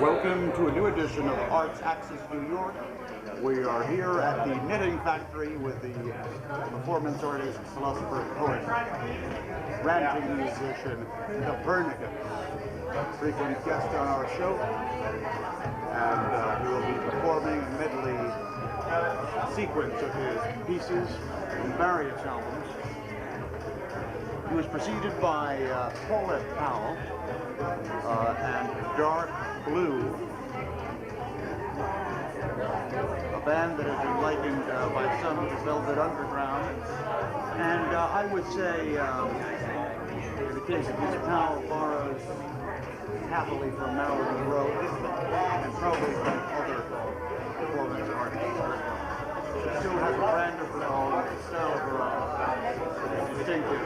Welcome to a new edition of Arts Axis New York. We are here at the Knitting Factory with the performance artist, philosopher, poet, ranting musician, Copernicus, frequent guest on our show. And he will be performing a medley sequence of his pieces in various albums. He was preceded by Paulette Powell and Dark Blue, a band that has been likened by some to Velvet Underground. And I would say, in the case of Miss Powell, borrows happily from Marilyn Monroe and probably from other performance artists. She still has a brand of her own, a style of her own, distinctive.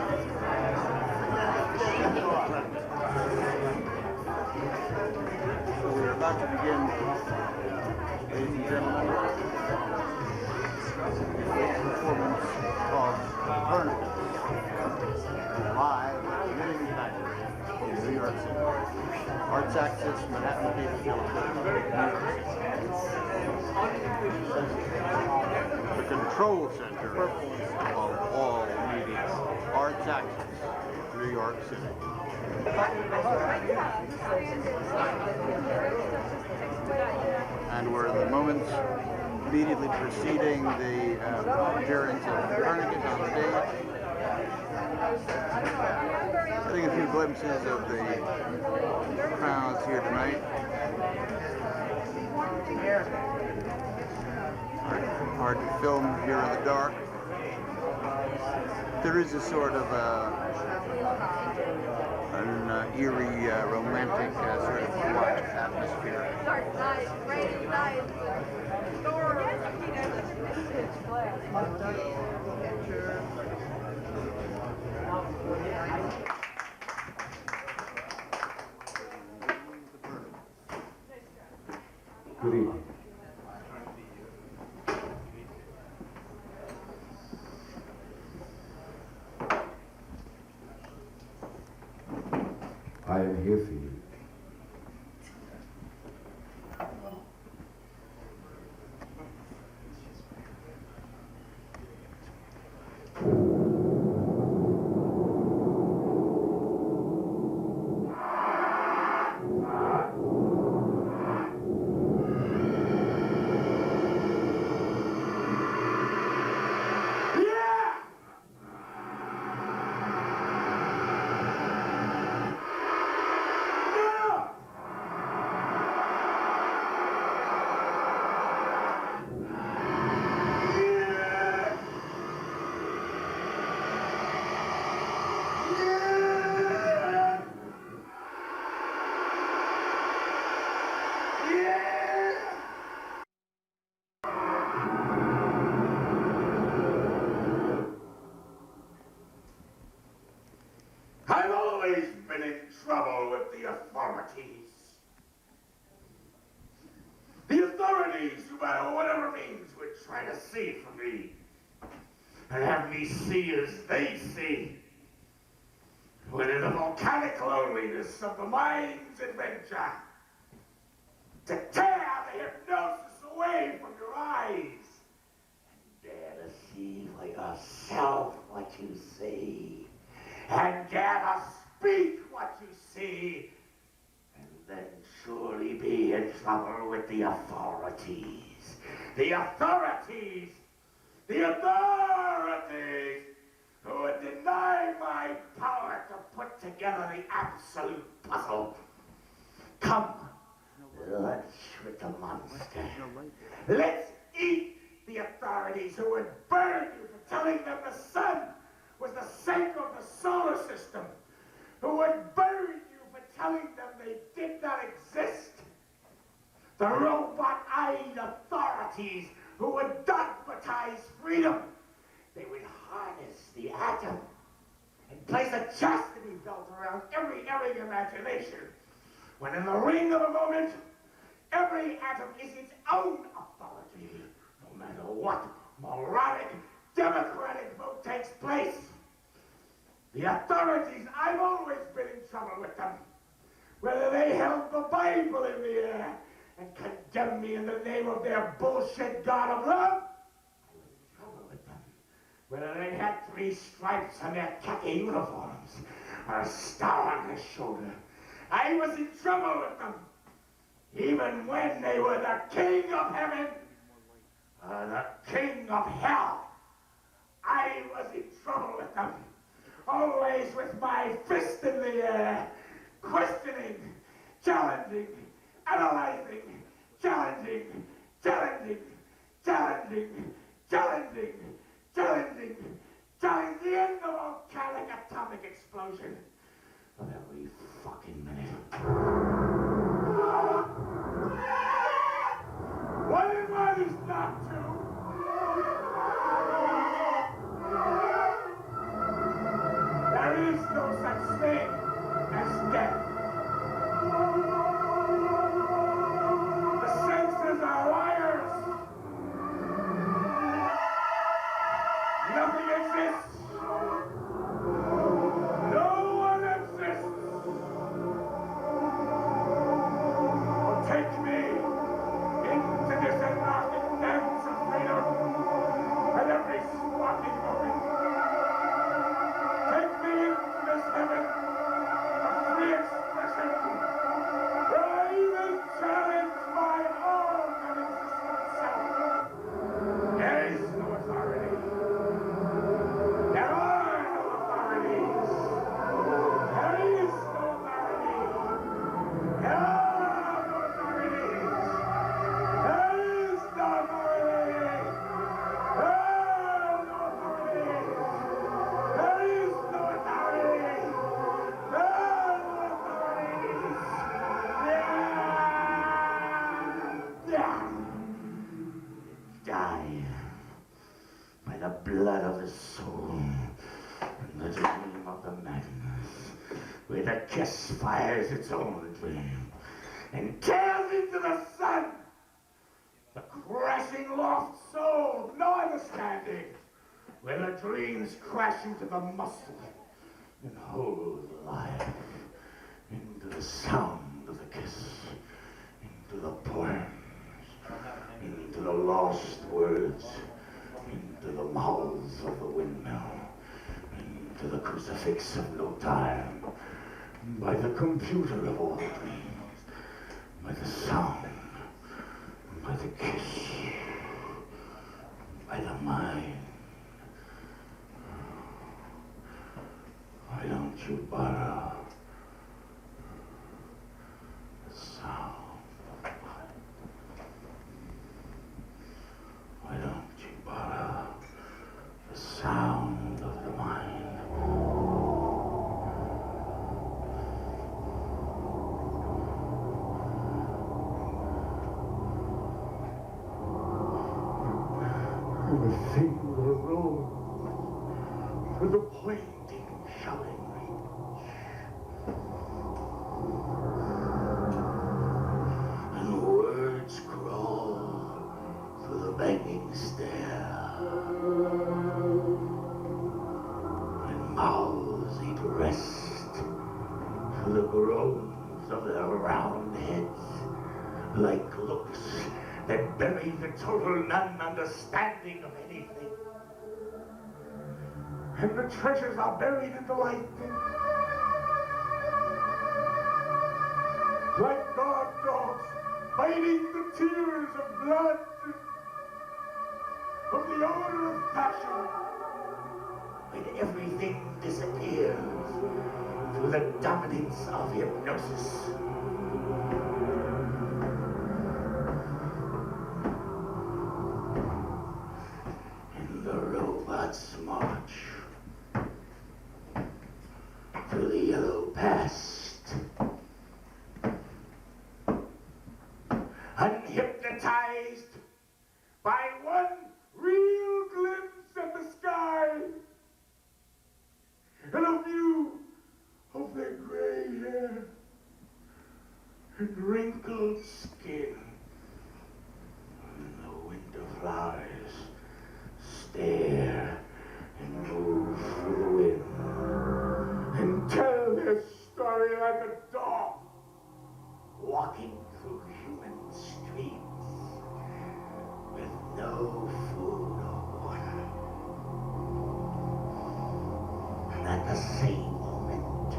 So we are about to begin, ladies and gentlemen, the performance of Copernicus, live at the Knitting Factory in New York City. Arts Axis, Manhattan Cable Television, New York City. The control center of all media. Arts Axis, New York City. And we're in the moments immediately preceding the appearance of Copernicus on stage. Getting a few glimpses of the crowds here tonight. Hard to film here in the dark. There is a sort of an eerie, romantic sort of quiet atmosphere. Good evening. I am here for you. I've always been in trouble with the authorities. The authorities, no matter whatever means, would try to see for me and have me see as they see. When in the volcanic loneliness of the mind's adventure, to tear the hypnosis away from your eyes and dare to see for yourself what you see. And dare to speak what you see, and then surely be in trouble with the authorities. The authorities! The authorities! Who would deny my power to put together the absolute puzzle. Come, let's shoot the monster. Let's eat the authorities who would burn you for telling them the sun was the center of the solar system, who would burn you for telling them they did not exist. The robot-eyed authorities who would dogmatize freedom. They would harness the atom and place a chastity belt around every erring imagination, when in the ring of a moment, every atom is its own authority, no matter what moronic democratic vote takes place. The authorities, I've always been in trouble with them. whether they held the Bible in the air and condemned me in the name of their bullshit God of love, I was in trouble with them. Whether they had 3 stripes on their khaki uniforms or a star on their shoulder, I was in trouble with them. Even when they were the king of heaven or the king of hell, I was in trouble with them. Always with my fist in the air, questioning, challenging, analyzing, challenging, challenging, challenging, challenging, challenging, challenging the end of volcanic atomic explosion of every fucking minute. What am I not to? There is no such thing as death. The senses are liars. Nothing exists. No one exists. Well, take me into this anarchic dance of freedom at every squawking moment. Take me into this heaven of free expression, where I even challenge my own non-existent self. There is no authority. There are no authorities. There is no authority. There are no authorities. There is no authority. There are no authorities. There is no authority. There are no authorities. Yeah. Die by the blood of the soul and the dream of the madness, where the kiss fires its own dream and tears into the sun the crashing loft soul, no understanding, where the dreams crash into the muscle and hold life into the sound of the kiss, into the poems, into the lost words, into the mouths of the windmill, into the crucifix of no time, by the computer of all dreams, by the sound, by the kiss, by the mind. Why don't you borrow the sound of the mind? Why don't you borrow the sound of the mind? The singular road with the pointing, shouting reach, and words crawl through the banging stair, and mouths eat rest through the groans of their round heads, like looks that bury the total non-understanding of anything. And the treasures are buried in the light. Like guard dogs biting the tears of blood, of the odor of passion, when everything disappears through the dominance of hypnosis. Robots march through the yellow past, unhypnotized by one real glimpse at the sky and a view of their gray hair and wrinkled skin, and the winter flowers stare and move through the wind and tell their story like a dog walking through human streets with no food or water. And at the same moment,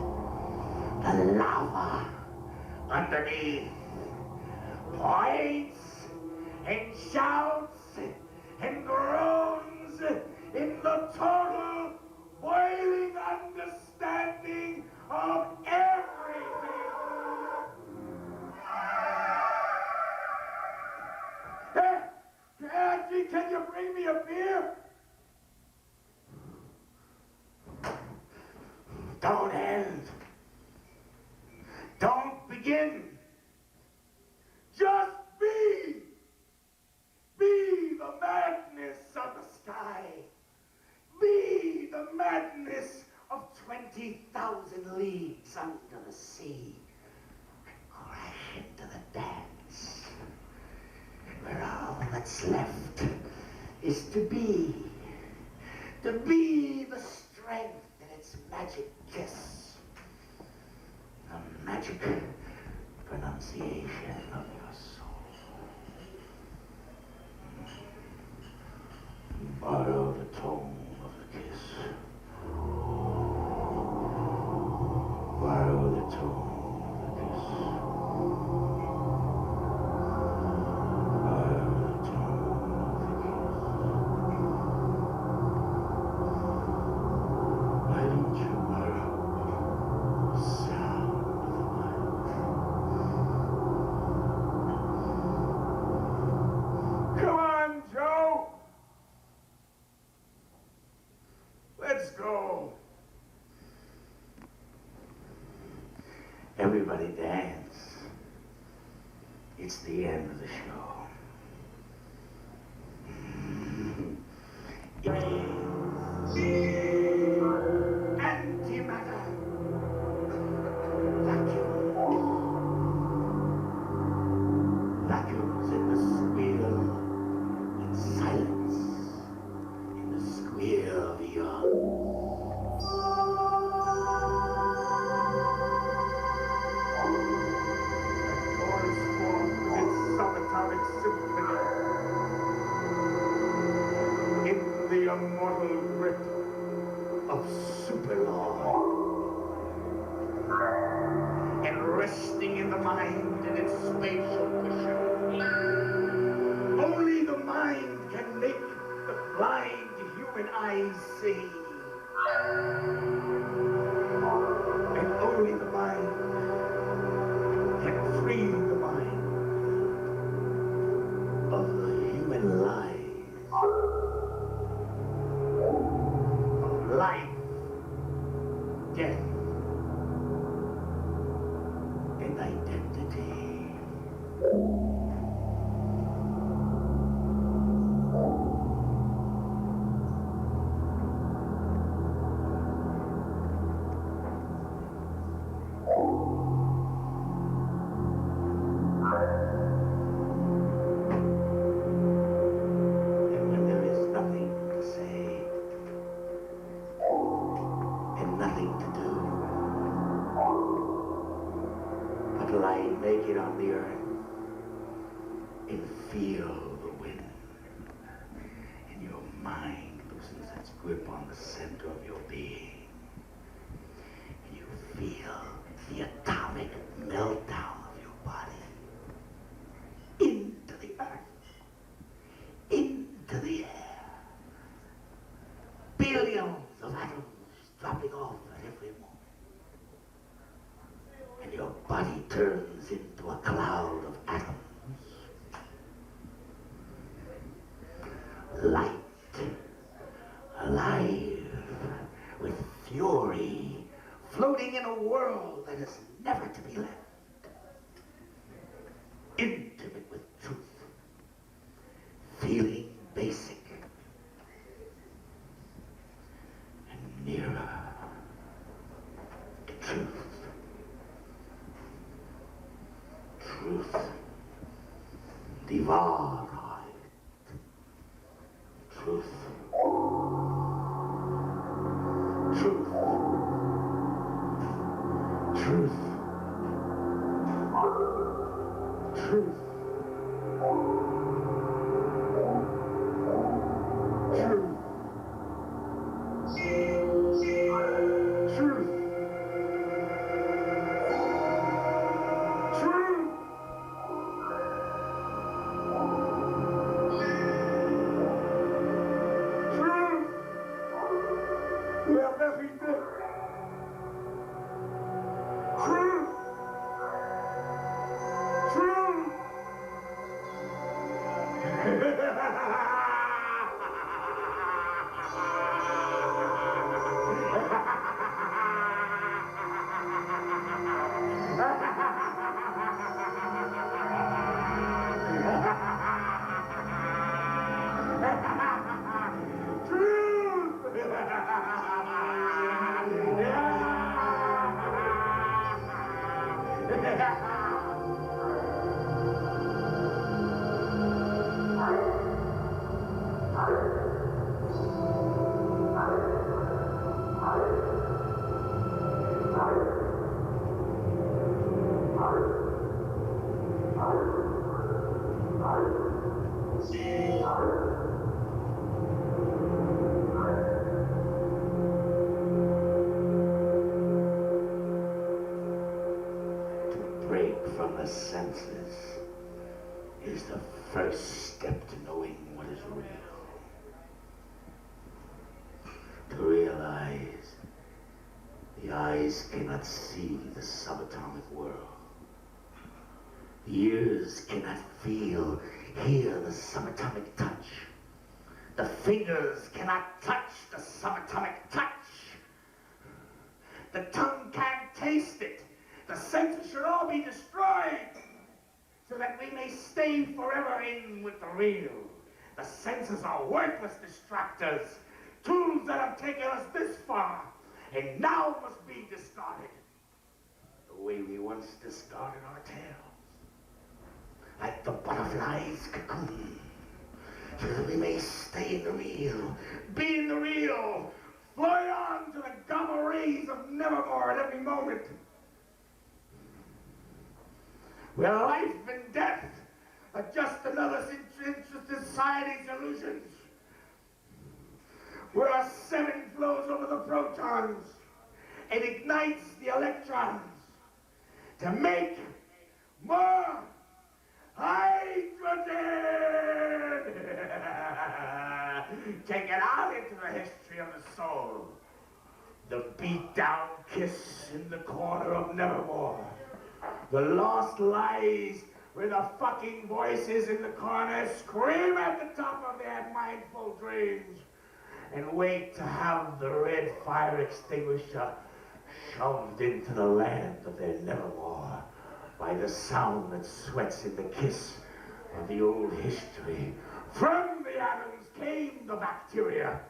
the lava underneath points and shouts and groans in the total boiling understanding of everything. Hey, Angie, can you bring me a beer? Don't end. Don't begin. Just be. Be the madness of the sky. Be the madness of 20,000 leagues under the sea. Crash into the dance, where all that's left is to be the strength in its magic kiss, the magic pronunciation of your soul. Borrow the tone of the kiss. Borrow the tone of the kiss. Borrow the tone of the kiss. Why don't you borrow the sound of the violin? Come on, Joe! Let's go. Everybody dance. It's the end of the show. Antimatter. Vacuum. Vacuums in the squeal and silence in the squeal of eons. Subatomic symphony in the immortal grip of superlaw, and resting in the mind in its spatial cushion. Only the mind can make the blind human eyes see, and only the mind can free the mind of the human life, of life, death, and identity. Lie naked on the earth and feel the wind, and your mind loosens its grip on the center of your being, and you feel the atomic meltdown of your body into the earth, into the air. Billions of atoms dropping off at every moment. And your body turns into a cloud of atoms. Light, alive, with fury, floating in a world that is never to be left. Intimate with truth, feeling basic, and nearer to truth. Truth, die Wahrheit. Truth. Truth. Truth. Truth. Truth. Truth. Truth. Truth. We have everything. Truth. Truth. From the senses is the first step to knowing what is real. To realize the eyes cannot see the subatomic world. The ears cannot feel, hear the subatomic touch. The fingers cannot touch the subatomic touch. The tongue can't taste it. The senses should all be destroyed so that we may stay forever in with the real. The senses are worthless distractors, tools that have taken us this far and now must be discarded. The way we once discarded our tails, like the butterfly's cocoon, so that we may stay in the real, be in the real, fly on to the gamma rays of nevermore at every moment. Where life and death are just another interested society's illusions. Where a 7 flows over the protons and ignites the electrons to make more hydrogen! Take it out into the history of the soul. The beat-down kiss in the corner of nevermore. The lost lies where the fucking voices in the corner scream at the top of their mindful dreams and wait to have the red fire extinguisher shoved into the land of their nevermore by the sound that sweats in the kiss of the old history. From the atoms came the bacteria,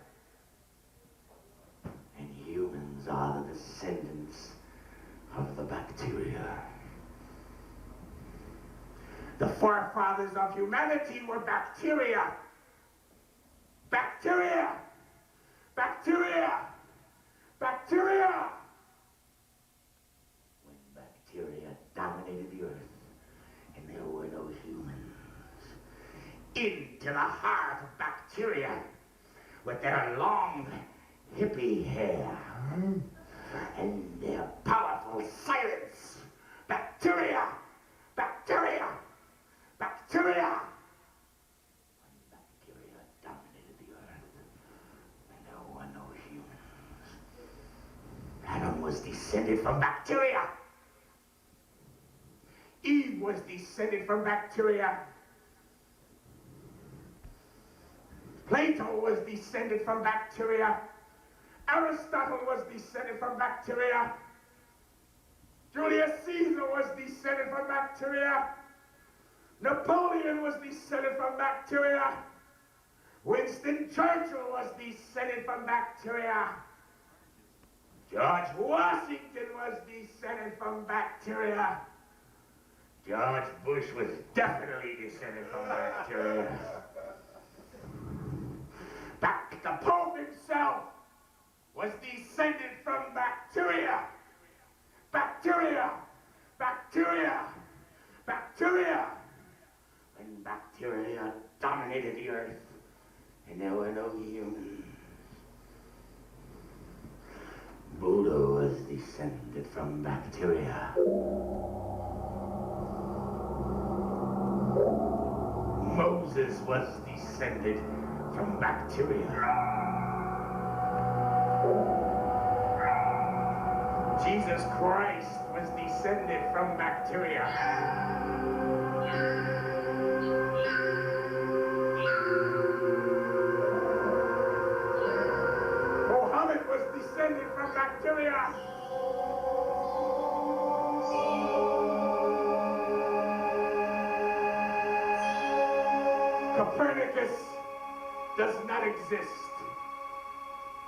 and humans are the descendants of the bacteria. The forefathers of humanity were bacteria. Bacteria! Bacteria! Bacteria! When bacteria dominated the earth and there were no humans, into the heart of bacteria with their long hippie hair and their powerful silence. Bacteria! Bacteria! Bacteria! When bacteria dominated the earth, and there were no humans. Adam was descended from bacteria. Eve was descended from bacteria. Plato was descended from bacteria. Aristotle was descended from bacteria. Julius Caesar was descended from bacteria. Napoleon was descended from bacteria. Winston Churchill was descended from bacteria. George Washington was descended from bacteria. George Bush was definitely descended from bacteria. The Pope himself was descended from bacteria. Bacteria! Bacteria! Bacteria! bacteria dominated the earth, and there were no humans. Buddha was descended from bacteria. Moses was descended from bacteria. Jesus Christ was descended from bacteria. Mohammed was descended from bacteria. Copernicus does not exist.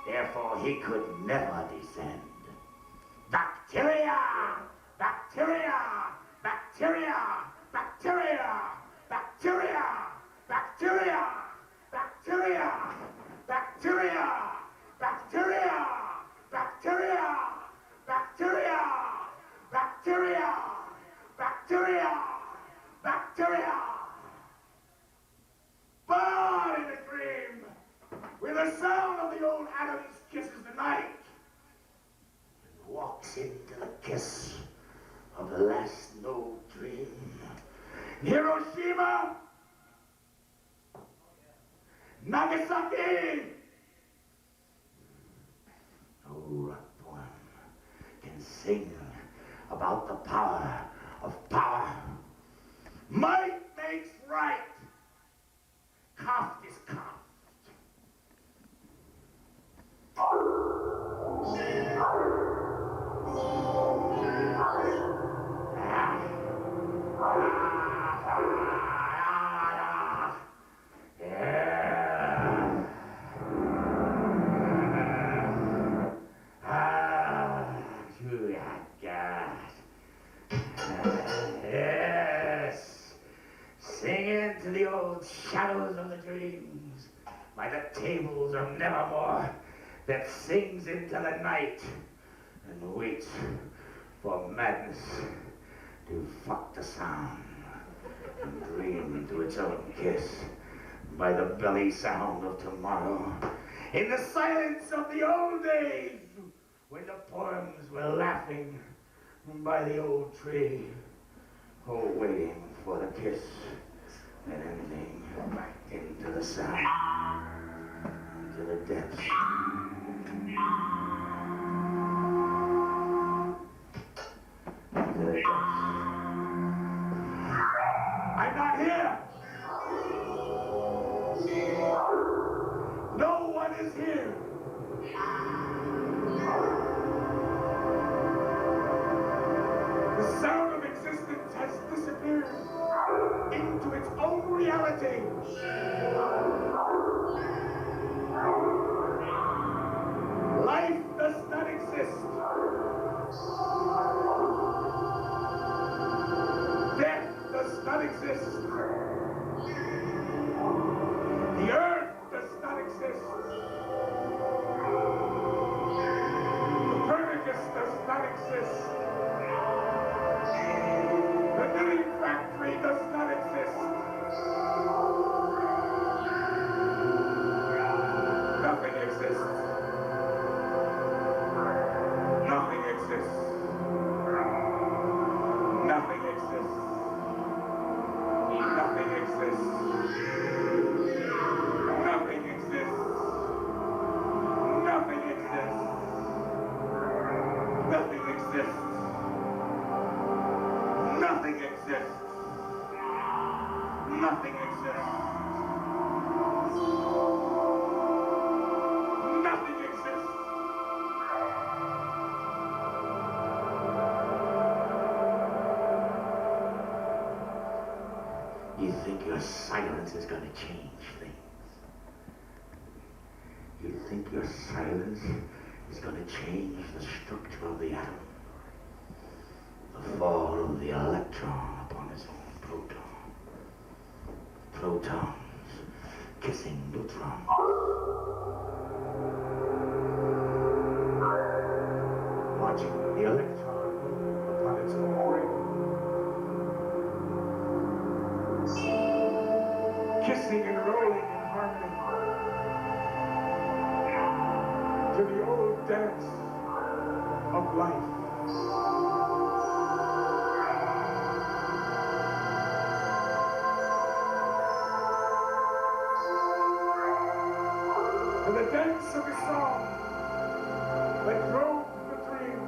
Therefore, he could never descend. Bacteria! Bacteria! Bacteria! Bacteria! Bacteria! Bacteria! Bacteria! Bacteria! Bacteria! Bacteria! Bacteria! Bacteria! Bacteria! Bacteria! But in a dream, where the sound of the old atoms kisses the night, and walks into the kiss of the last no dream. Hiroshima, Nagasaki. No rock poem can sing about the power of power. Might makes right. Coughed is coughed. Yes. Sing into the old shadows of the dreams by the tables of nevermore that sings into the night and waits for madness to fuck the sound and dream into its own kiss by the belly sound of tomorrow. In the silence of the old days when the poems were laughing by the old tree, oh, waiting for the kiss and ending into the sound, into the depths. Into the depths. I'm not here. No one is here. The sound of existence has disappeared into its own reality. Life does not exist. Death does not exist. The earth does not exist. Copernicus does not exist. The knitting factory does not exist. Nothing exists. Nothing exists. Nothing exists. Nothing exists. Nothing exists. Nothing exists. Nothing exists. Nothing exists. Nothing exists. Nothing exists. You think your silence is going to change things? You think your silence is going to change the structure of the atom? The fall of the electron upon its own proton. Protons kissing neutrons. Watching the electron move upon its own ring. kissing and rolling in harmony to the old dance of life. To the dance of a song that drove the dream,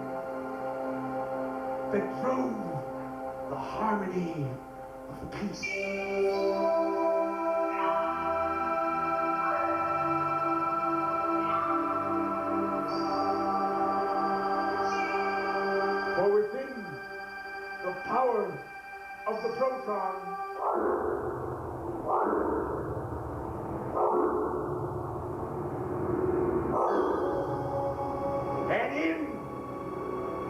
that drove the harmony of peace. For within the power of the proton and in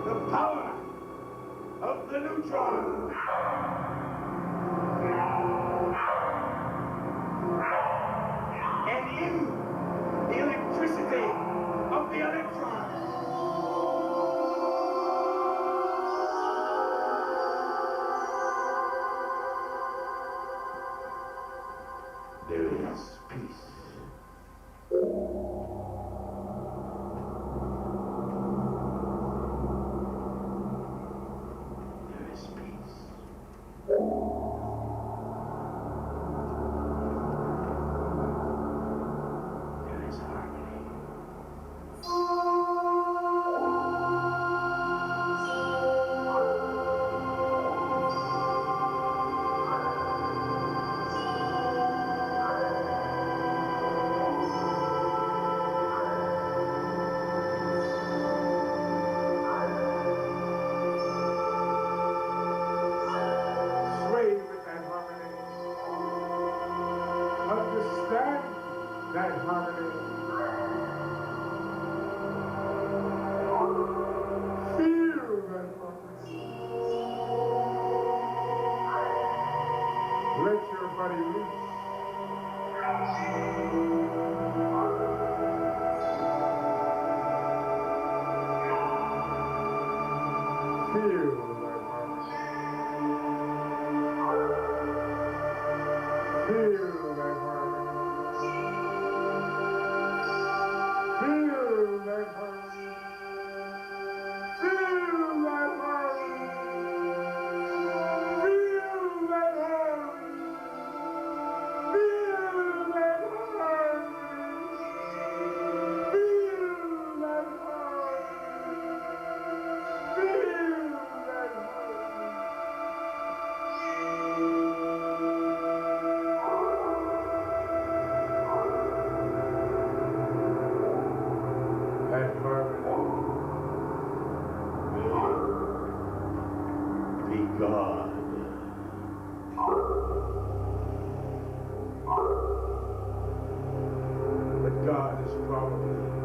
the power of the neutron and in the electricity of the electron, there is peace. There is peace. There is harmony. Sway with that harmony. Understand that harmony. Feel that harmony. Let your body loose. Feel that harmony. Feel that harmony. Feel that harmony. Feel that harmony. Feel that harmony. Feel that harmony. Feel that harmony. Feel that harmony. That harmony will be God. But God is probably